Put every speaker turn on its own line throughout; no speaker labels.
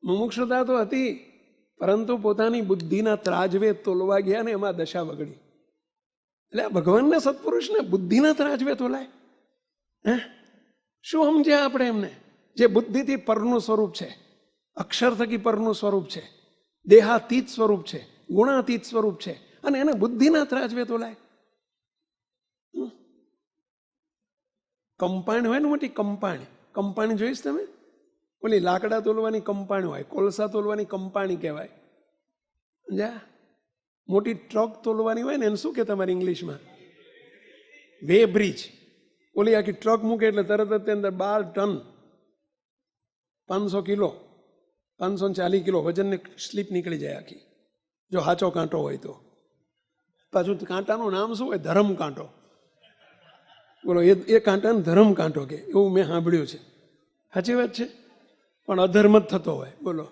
મુમુક્ષુતા તો હતી, પરંતુ પોતાની બુદ્ધિના ત્રાજવે તોલવા ગયા ને એમાં દશા બગડી. એટલે ભગવાનના સત્પુરુષને બુદ્ધિના ત્રાજવે તોલાય? હે, શું સમજ્યા આપણે એમને? જે બુદ્ધિથી પરનું સ્વરૂપ છે, અક્ષર થકી પરનું સ્વરૂપ છે, દેહાતીત સ્વરૂપ છે, ગુણાતીત સ્વરૂપ છે, અને એને બુદ્ધિના ત્રાજવે તોલાય? કંપાણી હોય ને મોટી કંપાણી, કંપાણી જોઈશ તમે? ઓલી લાકડા તોલવાની કંપાણી હોય, કોલસા તોલવાની કંપાણી કહેવાય. સમજ્યા? મોટી ટ્રક તોલવાની હોય ને એને શું કે તમારી ઇંગ્લિશમાં? Way bridge. ઓલી આખી ટ્રક મૂકે એટલે તરત જ અંદર 12 ટન 500 કિલો 540 કિલો વજનની સ્લીપ નીકળી જાય આખી, જો સાચો કાંટો હોય તો. પાછું કાંટાનું નામ શું હોય? ધરમ કાંટો. બોલો, એ કાંટાને ધરમ કાંટો કે, એવું મેં સાંભળ્યું છે. સાચી વાત છે? પણ અધર્મ જ થતો હોય. બોલો,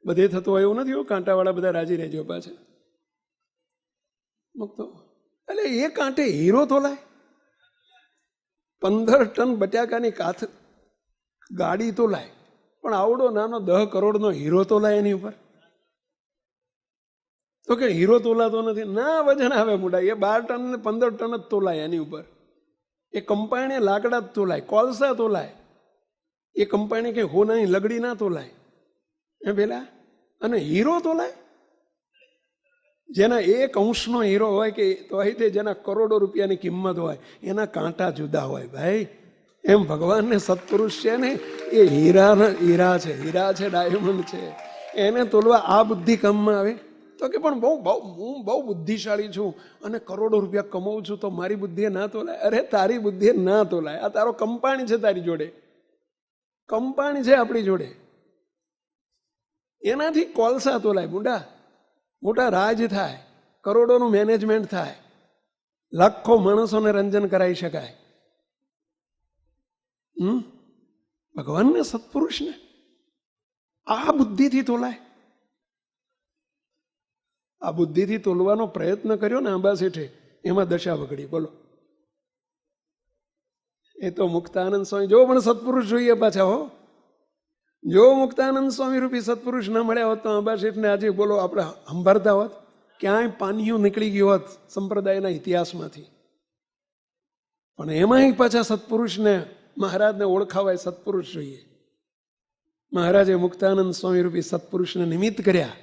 બધે થતો હોય એવું નથી. કાંટાવાળા બધા રાજી રહેજો પાછા. તો એટલે એ કાંટે હીરો તોલાય? 15 ટન બટાકાની કાથ ગાડી તોલાય, પણ આવડો નાનો 10 કરોડનો હીરો તોલાય એની ઉપર? તો કે હીરો તોલાતો નથી. ના, વજન આવે મોટા. એ 12 ટન ને 15 ટન જ તોલાય એની ઉપર. એ કંપાઈને લાકડા જ તોલાય, કોલસા તોલાય. એ કંપાઈને કે હોનાની લગડી ના તોલાય એ પેલા. અને હીરો તોલાય? જેના 1 અંશનો હીરો હોય કે તો તે જેના કરોડો રૂપિયાની કિંમત હોય, એના કાંટા જુદા હોય ભાઈ. એમ ભગવાનને સત્પુરુષ છે ને, એ હીરા છે, ડાયમંડ છે. એને તોલવા આ બુદ્ધિ કામમાં આવે? તો કે પણ હું બહુ બુદ્ધિશાળી છું અને કરોડો રૂપિયા કમાઉં છું, તો મારી બુદ્ધિએ ના તોલાય? અરે, તારી બુદ્ધિએ ના તોલાય. આ તારો કંપાણી છે, તારી જોડે કંપાણી છે આપણી જોડે. એનાથી કોલસા તોલાય મોટા રાજ થાય, કરોડોનું મેનેજમેન્ટ થાય, લાખો માણસોને રંજન કરાવી શકાય. ભગવાનને સત્પુરુષને આ બુદ્ધિથી તોલાય? આ બુદ્ધિથી તોલવાનો પ્રયત્ન કર્યો ને આંબા શેઠે, એમાં દશા બગડી. બોલો, એ તો મુક્તાનંદ સ્વામી જો પણ સત્પુરુષ જોઈએ પાછા. હો, જો મુક્તાનંદ સ્વામી રૂપી સત્પુરુષ ના મળ્યા હોત તો આંબા શેઠને આજે બોલો આપણે સંભાળતા હોત, ક્યાંય પાનિયું નીકળી ગયું હોત સંપ્રદાયના ઇતિહાસમાંથી. પણ એમાંય પાછા સત્પુરુષને, મહારાજને ઓળખાવાય સત્પુરુષ જોઈએ. મહારાજે મુક્તાનંદ સ્વામી રૂપી સત્પુરુષને નિમિત્ત કર્યા.